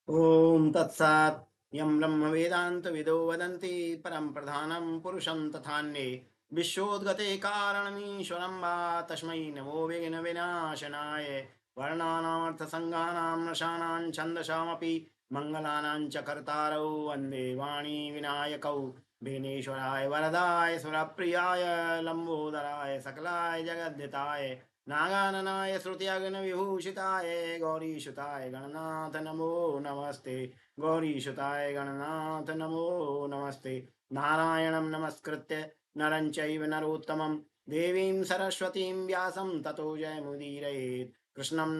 ओम तत्सत्। यं ब्रह्म वेदांत विदो वदन्ति परं प्रधानं पुरुषं तथान्ये विश्वोद्गते कारणमीश्वरं वा तस्मै नमो विघ्न विनाशनाय वर्णानामर्थसङ्गानां रसानां छन्दसामपि मङ्गलानां च कर्तारौ वन्दे वाणी विनायकौ विघ्नेश्वराय वरदाय सुरप्रियाय लम्बोदराय सकलाय जगद्धिताय नागाननाय श्रुत्यग्नविभूषिताय गौरीसुताय गणनाथ नमो नमस्ते। गौरीसुताय गणनाथ नमो नमस्ते। नारायणं नमस्कृत्य नरं चैव नरोत्तमं देवीं सरस्वतीं व्यासं ततो जयमुदीरयेत्। कृष्णं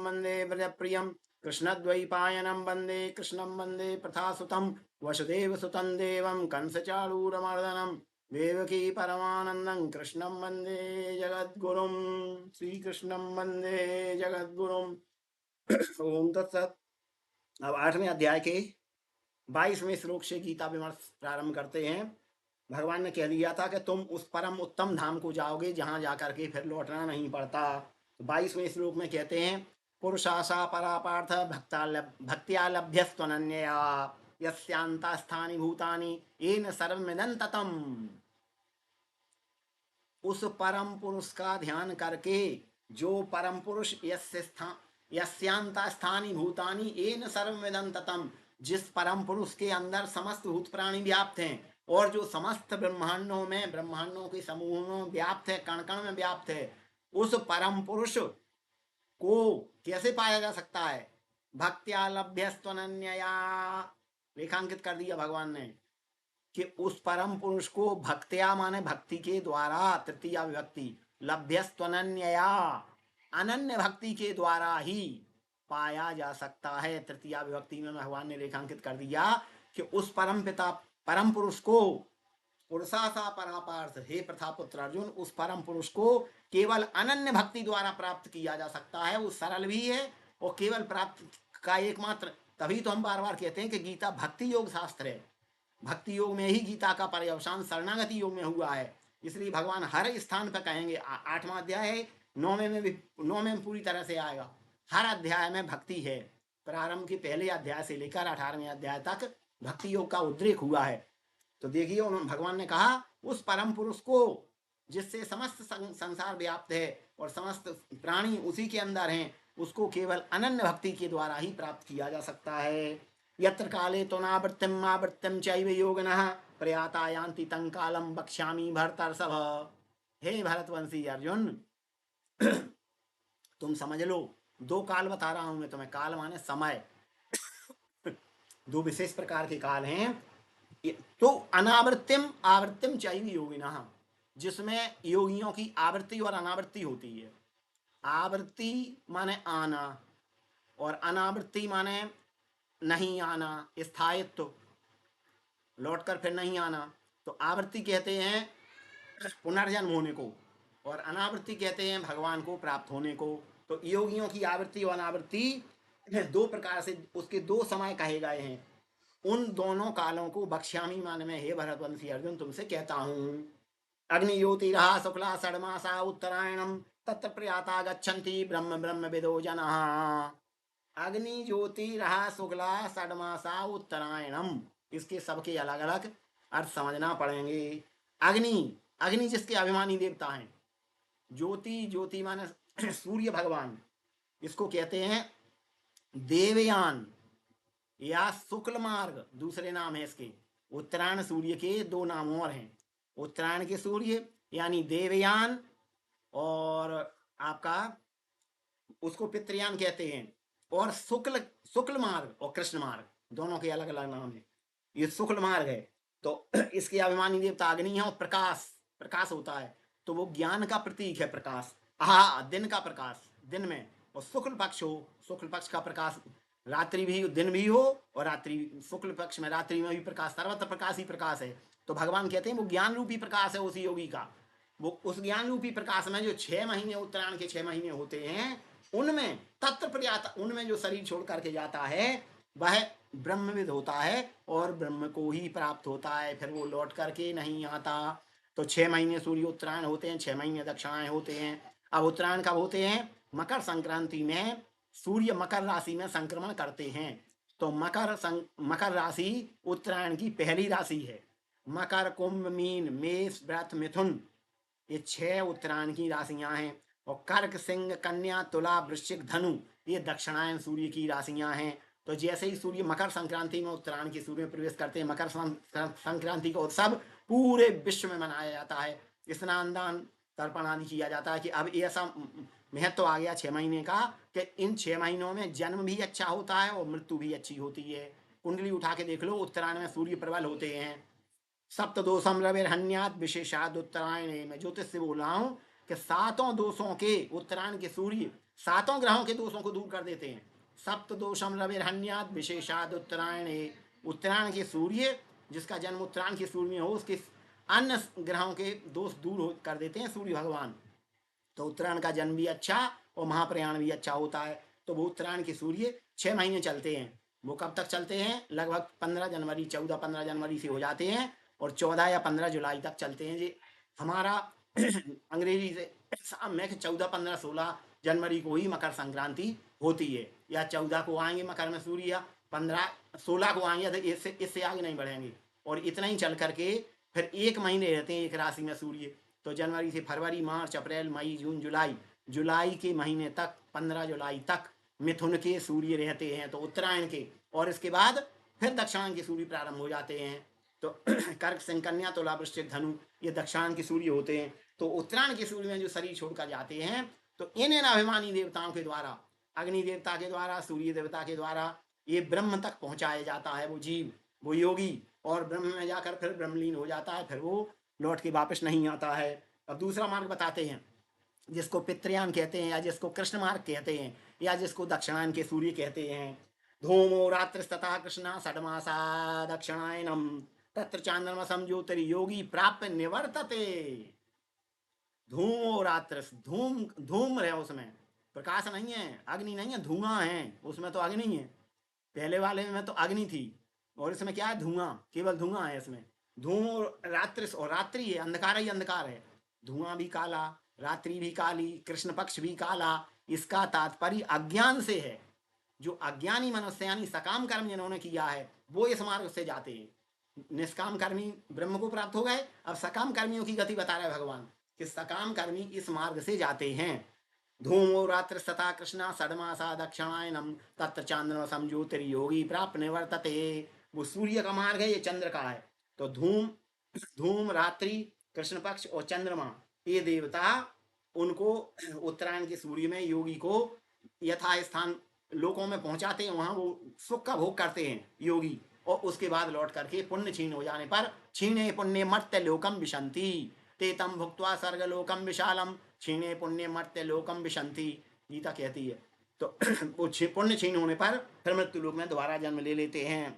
वन्दे व्रजप्रियं कृष्णद्वैपायनं वन्दे कृष्णं वन्दे प्रथासुतं वसुदेवसुतं देवं कंसचाणूरमर्दनं देवकी परमानंदं कृष्णं वन्दे जगद्गुरुं। श्रीकृष्णं वन्दे जगद्गुरुम्। ओम तत्सत। अब 8वें अध्याय के 22वें श्लोक से गीता विमर्श प्रारंभ करते हैं। भगवान ने कह दिया था कि तुम उस परम उत्तम धाम को जाओगे जहां जाकर के फिर लौटना नहीं पड़ता। तो 22वें श्लोक में कहते हैं, पुरुषाशा परापार्थ भक्त्या लभ्यस्त्वनन्यया यस्यांता स्थानि भूतानि येन सर्वमिदं ततम्। उस परम पुरुष का ध्यान करके जो परम पुरुष यस्यांता स्थानी भूतानी येन सर्वमिदं ततम, जिस परम पुरुष के अंदर समस्त भूत प्राणी व्याप्त हैं और जो समस्त ब्रह्मांडों के समूह में व्याप्त है, कण कण में व्याप्त है, उस परम पुरुष को कैसे पाया जा सकता है? भक्त्या लभ्यस्त्वनन्यया, रेखांकित कर दिया भगवान ने कि उस परम पुरुष को भक्त्या माने भक्ति के द्वारा, तृतीय विभक्ति, लभ्यस्त्वनन्यया, अनन्य भक्ति के द्वारा ही पाया जा सकता है। तृतीय विभक्ति में भगवान ने रेखांकित कर दिया कि उस परम पुरुष को, पुरुषासा परापार्थ, हे प्रथापुत्र अर्जुन, उस परम पुरुष को केवल अनन्य भक्ति द्वारा प्राप्त किया जा सकता है। वो सरल भी है और केवल प्राप्त का एकमात्र, तभी तो हम बार बार कहते हैं कि गीता भक्ति योग शास्त्र है। भक्ति योग में ही गीता का पर्यवसान शरणागति योग में हुआ है। इसलिए भगवान हर स्थान पर कहेंगे, 8वां अध्याय है, 9वें में पूरी तरह से आएगा। हर अध्याय में भक्ति है। प्रारंभ के पहले अध्याय से लेकर 18वें अध्याय तक भक्ति योग का उद्रेक हुआ है। तो देखिए, भगवान ने कहा उस परम पुरुष को जिससे समस्त संसार व्याप्त है और समस्त प्राणी उसी के अंदर हैं, उसको केवल अनन्य भक्ति के द्वारा ही प्राप्त किया जा सकता है। यत्र काले तो नावृत्तिम आवृत्तिम चैव योगिनः प्रयाता यान्ति तं कालम वक्ष्यामि भरतर्षभ। हे भरतवंशी अर्जुन, तुम समझ लो, दो काल बता रहा हूं मैं तुम्हें। काल माने समय। दो विशेष प्रकार के काल हैं। तो अनावृत्तिम आवृत्तिम चाहिए योगिनः, जिसमें योगियों की आवृत्ति और अनावृत्ति होती है। आवृत्ति माने आना और अनावृत्ति माने नहीं आना, स्थायित्व, लौट कर फिर नहीं आना। तो आवृत्ति कहते हैं पुनर्जन्म होने को और अनावृत्ति कहते हैं भगवान को प्राप्त होने को। तो योगियों की आवृत्ति और अनावृत्ति दो प्रकार से, उसके दो समय कहे गए हैं। उन दोनों कालों को बक्ष्यामी मान में, हे भरतवंशी अर्जुन, तुमसे कहता हूँ। अग्नि ज्योतिरः शुक्ला षड्मासा उत्तरायणम तत्र प्रयाता गच्छन्ति ब्रह्म ब्रह्म विदो जनाः। अग्नि ज्योतिरः शुक्ला षड्मासा उत्तरायणम, इसके सबके अलग अलग अर्थ समझना पड़ेंगे। अग्नि, अग्नि जिसके अभिमानी देवता हैं। ज्योति, ज्योति माने सूर्य भगवान, इसको कहते हैं देवयान या शुक्ल मार्ग, दूसरे नाम है इसके। उत्तरायण सूर्य के दो नाम और हैं। उत्तरायण के सूर्य यानी देवयान, और आपका उसको पितृयान कहते हैं। और शुक्ल, शुक्ल मार्ग और कृष्ण मार्ग, दोनों के अलग अलग नाम है। ये शुक्ल मार्ग है। तो इसके अभिमानी देवता अग्नि है और प्रकाश, प्रकाश होता है। तो वो ज्ञान का प्रतीक है प्रकाश। दिन का प्रकाश दिन में, और शुक्ल पक्ष हो, शुक्ल पक्ष का प्रकाश रात्रि भी, दिन भी हो, और रात्रि, शुक्ल पक्ष में रात्रि में भी प्रकाश, सर्वत्र प्रकाश ही प्रकाश है। तो भगवान कहते हैं वो ज्ञान रूपी प्रकाश है उस योगी का। वो उस ज्ञान रूपी प्रकाश में जो 6 महीने, उत्तरायण के 6 महीने होते हैं, उनमें तत्र प्रयाता, उनमें जो शरीर छोड़ करके जाता है वह ब्रह्मविद होता है और ब्रह्म को ही प्राप्त होता है, फिर वो लौट करके नहीं आता। तो 6 महीने सूर्य उत्तरायण होते हैं, 6 महीने दक्षिणायन होते हैं। अब उत्तरायण कब होते हैं? मकर संक्रांति में सूर्य मकर राशि में संक्रमण करते हैं। तो मकर राशि उत्तरायण की पहली राशि है। मकर, कुंभ, मीन, मेष, वृष, मिथुन, ये 6 उत्तरायण की राशियां हैं। और कर्क, सिंह, कन्या, तुला, वृश्चिक, धनु, ये दक्षिणायन सूर्य की राशियां हैं। तो जैसे ही सूर्य मकर संक्रांति में उत्तरायण के सूर्य में प्रवेश करते हैं, मकर संक्रांति का उत्सव पूरे विश्व में मनाया जाता है। स्नान दान तर्पण आदि किया जाता है कि अब ऐसा महत्व आ गया 6 महीने का कि इन 6 महीनों में जन्म भी अच्छा होता है और मृत्यु भी अच्छी होती है। कुंडली उठा के देख लो, उत्तरायण में सूर्य प्रबल होते हैं। सप्तदोषम रविर्हन्यात् विशेषाद उत्तरायण में ज्योतिष से बोल रहा हूँ कि 7 दोषों के उत्तरायण के सूर्य 7 ग्रहों के दोषों को दूर कर देते हैं। सप्तदोषम रविर्हन्यात् विशेषाद उत्तरायण, उत्तरायण के सूर्य जिसका जन्म उत्तरायण के सूर्य में हो उसके अन्य ग्रहों के दोष दूर कर देते हैं सूर्य भगवान। तो उत्तरायण का जन्म भी अच्छा और महाप्रयाण भी अच्छा होता है। तो वो उत्तरायण के सूर्य 6 महीने चलते हैं। वो कब तक चलते हैं? लगभग 15 जनवरी 14-15 जनवरी से हो जाते हैं और 14 या 15 जुलाई तक चलते हैं जी। हमारा अंग्रेजी से शाम में 14, 15, 16 जनवरी को ही मकर संक्रांति होती है, या 14 को आएंगे मकर में सूर्य, या 15, 16 को आएंगे, तो इससे आगे नहीं बढ़ेंगे। और इतना ही चल करके फिर 1 महीने रहते हैं एक राशि में सूर्य। तो जनवरी से फरवरी, मार्च, अप्रैल, मई, जून, जुलाई, जुलाई के महीने तक 15 जुलाई तक मिथुन के सूर्य रहते हैं, तो उत्तरायण के। और इसके बाद फिर दक्षिणायन के सूर्य प्रारंभ हो जाते हैं। तो कर्क, सिंह, कन्या, तुला, वृश्चिक, धनु, ये दक्षिणायन के सूर्य होते हैं। तो उत्तरायण के सूर्य में जो शरीर छोड़कर जाते हैं, तो इन अभिमानी देवताओं के द्वारा, अग्नि देवता के द्वारा, सूर्य देवता के द्वारा ये ब्रह्म तक पहुंचाया जाता है वो जीव, वो योगी। और ब्रह्म में जाकर फिर ब्रह्मलीन हो जाता है, फिर वो लौट के वापस नहीं आता है। अब दूसरा मार्ग बताते हैं जिसको पितृयान कहते हैं, या जिसको कृष्ण मार्ग कहते हैं, या जिसको दक्षिणायन के सूर्य कहते हैं। धूमो रात्रिस्तथा कृष्णा षड्मासा दक्षिणायनम तत्र चांद्रमसम ज्योतिर्योगी प्राप्य निवर्तते। धूमो रात्रि, धूम धूम है, उसमें प्रकाश नहीं है, अग्नि नहीं है, धुआं है। उसमें तो अग्नि है, पहले वाले में तो अग्नि थी, और इसमें क्या है? धुआं, केवल धुआं है इसमें। धूम और रात्रि, और रात्रि है, अंधकार ही अंधकार है। धुआं भी काला, रात्रि भी काली, कृष्ण पक्ष भी काला। इसका तात्पर्य अज्ञान से है। जो अज्ञानी मनुष्य यानी सकाम कर्म जिन्होंने किया है वो इस मार्ग से जाते हैं। निष्काम कर्मी ब्रह्म को प्राप्त हो गए। अब सकाम कर्मियों की गति बता रहे भगवान कि सकाम कर्मी इस मार्ग से जाते हैं। धूमो रात्र सता कृष्णा षड्मासा दक्षिणायनम तत्र चांद्रमसम ज्योतिर्योगी प्राप्त निवर्तते। वो सूर्य का मार्ग है, ये चंद्र का है। तो धूम, धूम, रात्रि, कृष्ण पक्ष और चंद्रमा, ये देवता उनको उत्तरायण के सूर्य में योगी को यथा स्थान लोकों में पहुंचाते हैं, वहां वो सुख का भोग करते हैं योगी। और उसके बाद लौट करके पुण्य क्षीण हो जाने पर क्षीणे पुण्य मर्त्य लोकम विशंति ते तम भुक्त्वा स्वर्गलोकम विशालम क्षीणे पुण्य मर्त्य लोकम विशंति, गीता कहती है। तो वो पुण्य क्षीण होने पर फिर मृत्यु लोक में दोबारा जन्म ले लेते हैं।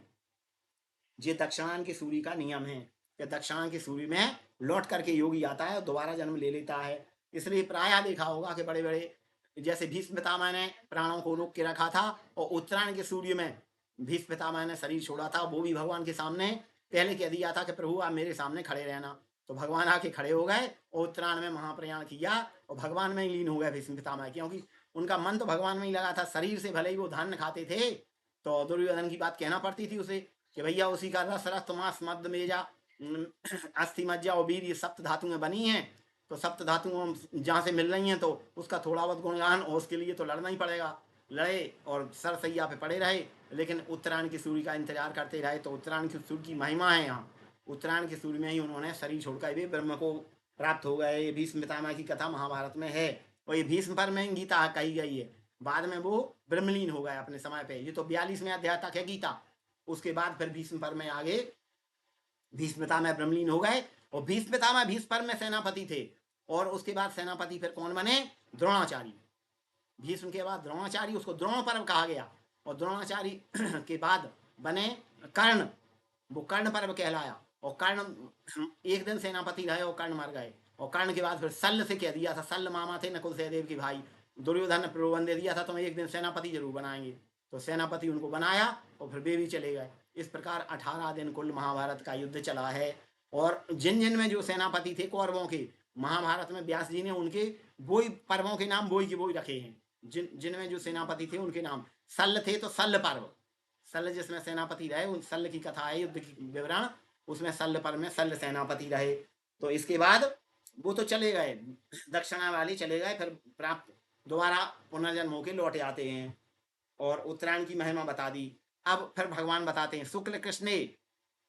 ये दक्षिणायन के सूर्य का नियम है कि दक्षिणायन के सूर्य में लौट करके योगी आता है और दोबारा जन्म ले लेता है। इसलिए प्रायः देखा होगा कि बड़े बड़े जैसे भीष्म पितामह ने प्राणों को रोक के रखा था, और उत्तरायण के सूर्य में भीष्म पितामह ने शरीर छोड़ा था, वो भी भगवान के सामने पहले कह दिया था कि प्रभु आप मेरे सामने खड़े रहना। तो भगवान आके खड़े हो गए और उत्तरायण में महाप्रयाण किया और भगवान में ही लीन हो गए भीष्म पितामह, क्योंकि उनका मन तो भगवान में ही लगा था। शरीर से भले ही वो धान्य खाते थे, तो दुर्योधन की बात कहना पड़ती थी उसे कि भैया उसी का रस, रक्त, मांस, मद, मेजा, अस्थि, मज्जा और वीर, ये सप्त धातुएं बनी हैं। तो सप्त धातुओं जहाँ से मिल रही हैं तो उसका थोड़ा बहुत गुणगान, और उसके लिए तो लड़ना ही पड़ेगा। लड़े और सरसैया पे पड़े रहे, लेकिन उत्तरायण के सूर्य का इंतजार करते रहे। तो उत्तरायण के सूर्य की महिमा है यहाँ। उत्तरायण के सूर्य में ही उन्होंने शरीर छोड़कर भी ब्रह्म को प्राप्त हो गए। ये भीष्म पितामह की कथा महाभारत में है, और ये भीष्म पर में गीता कही गई है। बाद में वो ब्रह्मलीन हो गए अपने समय पे। ये तो 42वें अध्याय तक है गीता। उसके बाद फिर भीष्म पर में आगे भीष्म पितामह ब्रह्मलीन हो गए, और भीष्म पितामह भीष्म पर में सेनापति थे। और उसके बाद सेनापति फिर कौन बने? द्रोणाचार्य। भीष्म के बाद द्रोणाचार्य, उसको द्रोण पर्व कहा गया। और द्रोणाचार्य के बाद बने कर्ण, वो कर्ण पर्व कहलाया। और कर्ण एक दिन सेनापति रहे और कर्ण मर गए। और कर्ण के बाद फिर शल्य से कह दिया था, शल्य मामा थे नकुल सहदेव के भाई, दुर्योधन ने प्रलोभन दे दिया था तुम्हें एक दिन सेनापति जरूर बनाएंगे। तो सेनापति उनको बनाया और फिर वे भी चले गए। इस प्रकार 18 दिन कुल महाभारत का युद्ध चला है। और जिन जिन में जो सेनापति थे कौरवों के, महाभारत में व्यास जी ने उनके वही पर्वों के नाम वही के वही रखे हैं। जिनमें जो सेनापति थे उनके नाम। शल्य थे तो शल्य पर्व, शल्य जिसमें सेनापति रहे, उन शल्य की कथा है, युद्ध की विवरण, उसमें शल्य पर्व में शल्य सेनापति रहे। तो इसके बाद वो तो चले गए, दक्षिणा वाले चले गए, फिर प्राप्त दोबारा पुनर्जन्म होके लौट आते हैं, और उत्तरायण की महिमा बता दी। अब फिर भगवान बताते हैं, शुक्ल कृष्णे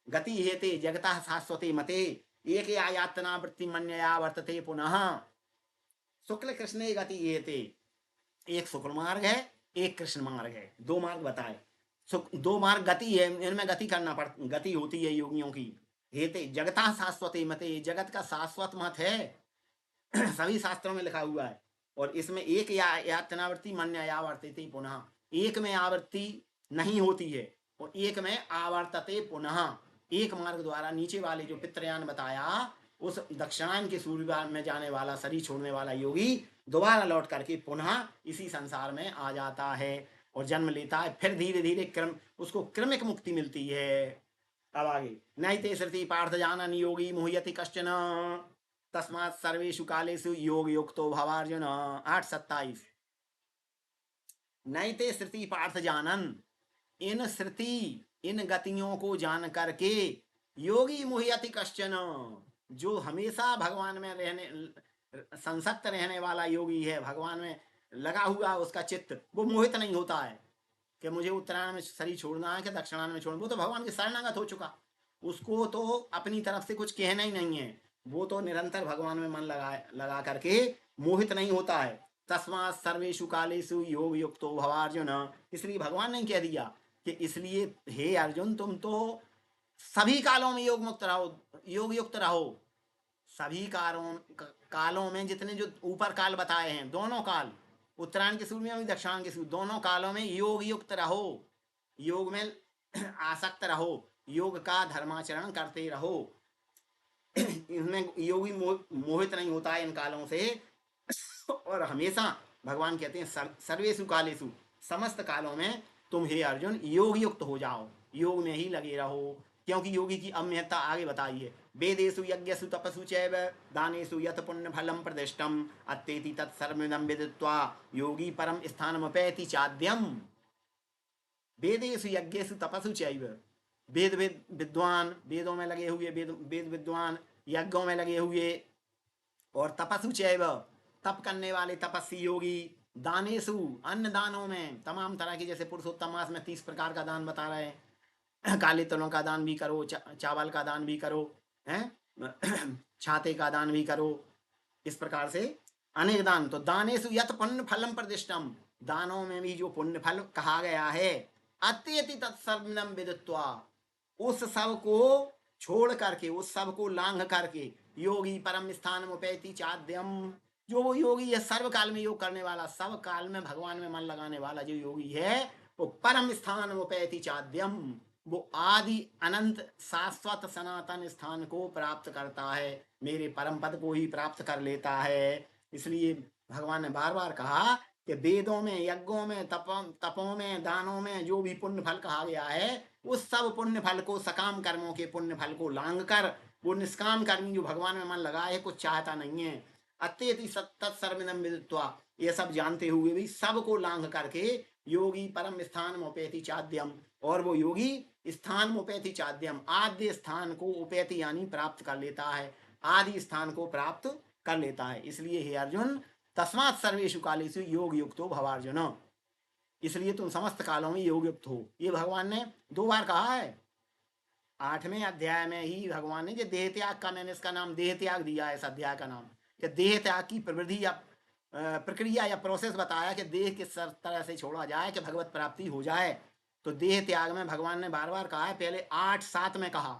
गति हेते जगता शाश्वते मते एक आयातना वृत्ति मन्यया वर्तते पुनः। शुक्ल कृष्णे गति हेते, एक शुक्ल मार्ग है, एक कृष्ण मार्ग है, दो मार्ग बताए। दो मार्ग गति है, इनमें गति करना पड़, गति होती है योगियों की। हेते जगता शाश्वते मते, जगत का शाश्वत मत है सभी शास्त्रों में लिखा हुआ है। और इसमें एक यातनावृत्ति मन्य आवर्तते पुनः, एक में आवृत्ति नहीं होती है और एक में आवर्तते पुनः। एक मार्ग द्वारा नीचे वाले जो पितृयान बताया, उस दक्षिणायन के सूर्य में जाने वाला, शरीर छोड़ने वाला योगी दोबारा लौट करके पुनः इसी संसार में आ जाता है और जन्म लेता है। फिर धीरे धीरे क्रम उसको क्रमिक मुक्ति मिलती है। अब आगे, नैते श्रुति पार्थ जानन योगी मुह्यति कश्चन तस्मात् सर्वेषु कालेषु योग युक्तो भवार्जुन। 8:27। नैते श्रुति पार्थ जानन, इन श्रुति इन गतियों को जान करके योगी मुह्यति कश्चन, जो हमेशा भगवान में रहने संसक्त रहने वाला योगी है, भगवान में लगा हुआ उसका चित्त, वो मोहित नहीं होता है कि मुझे उत्तरायण में शरीर छोड़ना है कि दक्षिणायन में छोड़ना। वो तो भगवान के शरणागत हो चुका, उसको तो अपनी तरफ से कुछ कहना ही नहीं है, वो तो निरंतर भगवान में मन लगा करके मोहित नहीं होता है। तस्मात् सर्वेषु कालेषु योग युक्तो भवार्जुन, इसलिए भगवान ने कह दिया कि इसलिए हे अर्जुन, तुम तो सभी कालों में योग मुक्त रहो, योग युक्त रहो। सभी कालों में जितने जो ऊपर काल बताए हैं, दोनों काल, उत्तरायण के सूर्य में, दक्षिणायन के सूर्य, दोनों कालों में योग युक्त रहो, योग में आसक्त रहो, योग का धर्माचरण करते रहो। इनमें योगी मोहित नहीं होता है इन कालों से। और हमेशा भगवान कहते हैं सर्वेषु कालेषु, समस्त कालों में तुम हे अर्जुन योग युक्त हो जाओ, योग में ही लगे रहो। क्योंकि योगी की अहमियता आगे बताई है, वेदेषु यज्ञसु तपसु चैव दानेषु यत् पुण्य फलम प्रदिष्टम अत्येति तत्सर्वमिदं विदित्वा योगी परम स्थानमपैति चाद्यम। वेदेषु यज्ञेषु तपसु चैव, वेद विद्वान, वेदों में लगे हुए वेद विद्वान, यज्ञों में लगे हुए, और तपसु चैव तप करने वाले तपस्वी योगी, दानेषु अन्य दानों में, तमाम तरह की, जैसे पुरुषोत्तम मास में 30 प्रकार का दान बता रहे हैं, काले तिलों का दान भी करो, चावल का दान भी करो, हैं छाते का दान भी करो, इस प्रकार से अनेक दान। तो दानेषु यत् पुण्य फलम प्रतिष्ठम, दानों में भी जो पुण्य फल कहा गया है, अत्यति तत्सर्वम विदित्वा, उस सब को छोड़ करके, उस सब को लांघ करके, योगी परम स्थान मुपैति चाद्यम, जो वो योगी है सर्व काल में योग करने वाला, सब काल में भगवान में मन लगाने वाला जो योगी है, वो परम स्थान मुपैति चाद्यम, वो आदि अनंत शाश्वत सनातन स्थान को प्राप्त करता है, मेरे परम पद को ही प्राप्त कर लेता है। इसलिए भगवान ने बार बार कहा कि वेदों में, यज्ञों में, तपों में, दानों में जो भी पुण्य फल कहा गया है, उस सब पुण्य फल को, सकाम कर्मों के पुण्य फल को लांघ कर, वो निष्काम कर्मी जो भगवान में मन लगाए है, कुछ चाहता नहीं है, अत्यति तत्सर्वमिदं विदित्वा, ये सब जानते हुए भी सबको लांघ करके योगी परम स्थान उपैति चाद्यम, और वो योगी स्थान उपैति चाद्यम, आद्य स्थान को उपैति यानी प्राप्त कर लेता है, आदि स्थान को प्राप्त कर लेता है। इसलिए हे अर्जुन, तस्मात् सर्वेषु कालेषु योग युक्तो भवार्जुन, इसलिए तुम समस्त कालों में योग युक्त हो। ये भगवान ने 2 बार कहा है। 8वें अध्याय में ही भगवान ने, जो देह त्याग का, मैंने इसका नाम देह त्याग दिया है, इस अध्याय का नाम, कि देह त्याग की प्रवृत्ति या प्रक्रिया या प्रोसेस बताया कि देह किस तरह से छोड़ा जाए कि भगवत प्राप्ति हो जाए। तो देह त्याग में भगवान ने बार बार कहा है, पहले 8:7 में कहा,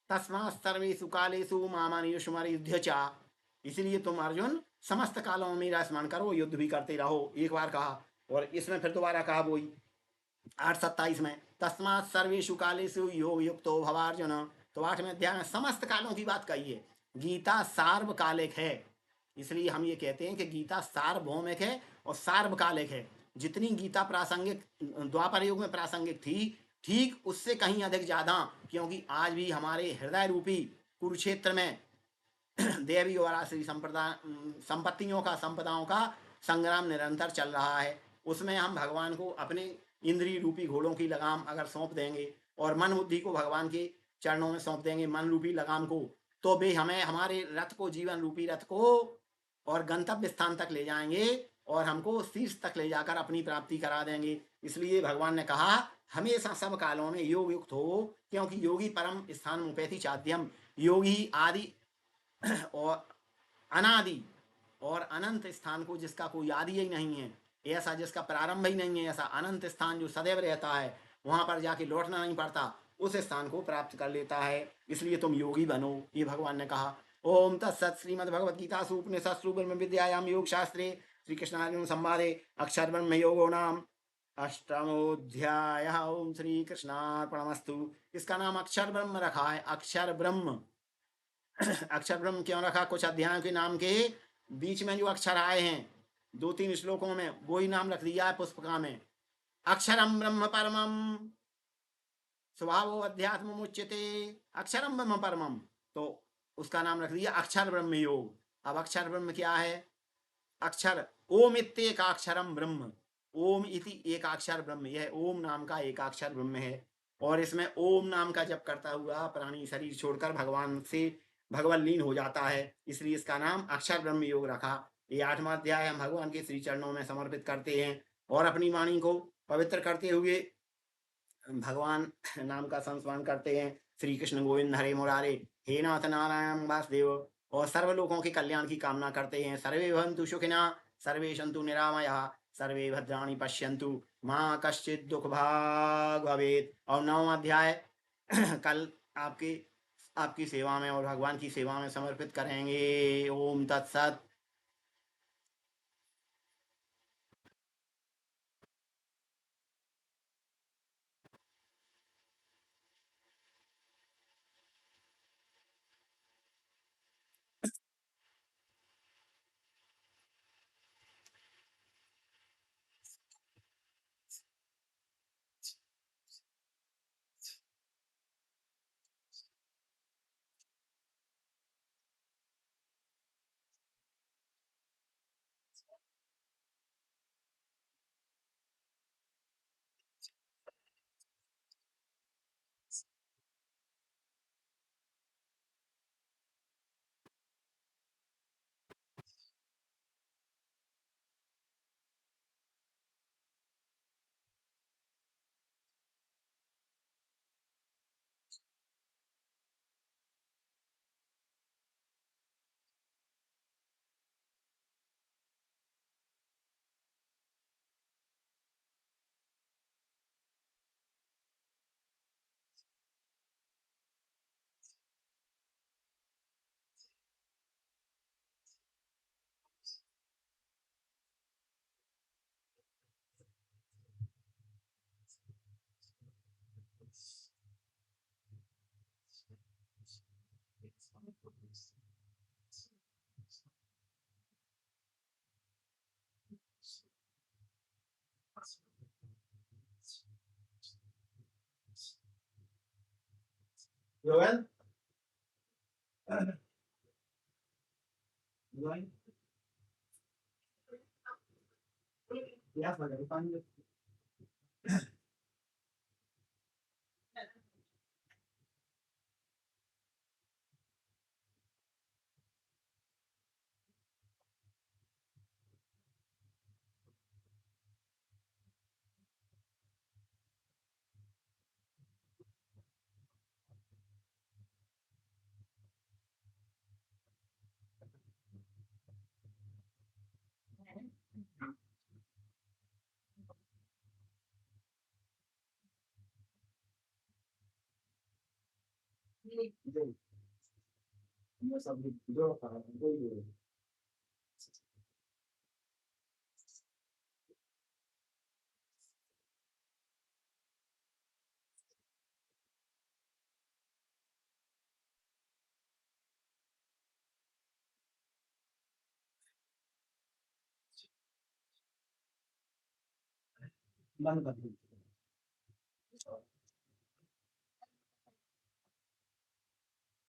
तस्मात् सर्वेषु कालेषु माम युष्मर चा, इसलिए तुम अर्जुन समस्त कालों में मेरा स्मरण करो, युद्ध भी करते रहो, एक बार कहा। और इसमें फिर दोबारा कहा वही 8:27 में, तस्मात् सर्वेषु कालेषु योग युक्तो भवार्जुन। तो 8वें अध्याय में समस्त कालों की बात कही है। गीता सार्वकालिक है, इसलिए हम ये कहते हैं कि गीता सार्वभौमिक है और सार्वकालिक है। जितनी गीता प्रासंगिक द्वापर युग में प्रासंगिक थी, ठीक उससे कहीं अधिक ज़्यादा, क्योंकि आज भी हमारे हृदय रूपी कुरुक्षेत्र में देवी और आश्री संपत्तियों का, संपदाओं का संग्राम निरंतर चल रहा है, उसमें हम भगवान को अपने इंद्रिय रूपी घोड़ों की लगाम अगर सौंप देंगे और मन बुद्धि को भगवान के चरणों में सौंप देंगे, मन रूपी लगाम को, तो वे हमें हमारे रथ को, जीवन रूपी रथ को, और गंतव्य स्थान तक ले जाएंगे और हमको शीर्ष तक ले जाकर अपनी प्राप्ति करा देंगे। इसलिए भगवान ने कहा हमेशा सब कालों में योग युक्त हो, क्योंकि योगी परम स्थान मुपैति चाद्यम, योगी आदि और अनादि और अनंत स्थान को, जिसका कोई आदि ही नहीं है, ऐसा जिसका प्रारंभ ही नहीं है, ऐसा अनंत स्थान जो सदैव रहता है, वहां पर जाके लौटना नहीं पड़ता, उस स्थान को प्राप्त कर लेता है। इसलिए तुम योगी बनो, ये भगवान ने कहा। ओम तत्सत श्रीमद्भगवद्गीतासु उपनिषत्सु ब्रह्म विद्यायाम योग शास्त्रे श्री कृष्णार्जुन संवादे अक्षर ब्रह्म योगो नाम अष्टमोध्याय। ओम श्री कृष्णार्पणमस्तु। इसका नाम अक्षर ब्रह्म रखा है, अक्षर ब्रह्म। अक्षर ब्रह्म क्यों रखा? कुछ अध्यायों के नाम के बीच में जो अक्षर आए हैं 2-3 श्लोकों में, वही नाम रख दिया है पुष्पका में। अक्षरम ब्रह्म परमम स्वभावो अध्यात्म मुच्यते, अक्षरम ब्रह्म परमम, तो उसका नाम रख दिया अक्षर ब्रह्म योग। अब अक्षर ब्रह्म क्या है? अक्षर ओम इत्येकाक्षरम ब्रह्म, ओम इति एकाक्षर ब्रह्म, यह ओम नाम का एकाक्षर ब्रह्म है। और इसमें ओम नाम का जप करता हुआ प्राणी शरीर छोड़कर भगवान से भगवान लीन हो जाता है, इसलिए इसका नाम अक्षर ब्रह्म योग रखा। ये 8वां अध्याय हम भगवान के श्री चरणों में समर्पित करते हैं और अपनी वाणी को पवित्र करते हुए भगवान नाम का संस्मरण करते हैं। श्री कृष्ण गोविंद हरे मुरारे, हे नाथ नारायण वासुदेव, और सर्व लोगों के कल्याण की कामना करते हैं। सर्वे भवन्तु सुखिनः, सर्वे सन्तु निरामयाः, सर्वे भद्राणि पश्यन्तु मा कश्चित् दुःख भाग् भवेत्। और 9वां अध्याय कल आपकी सेवा में और भगवान की सेवा में समर्पित करेंगे। ओम तत्सत। Joel? Joel? Yes, my God. ये सब जो बंद कर दीजिए।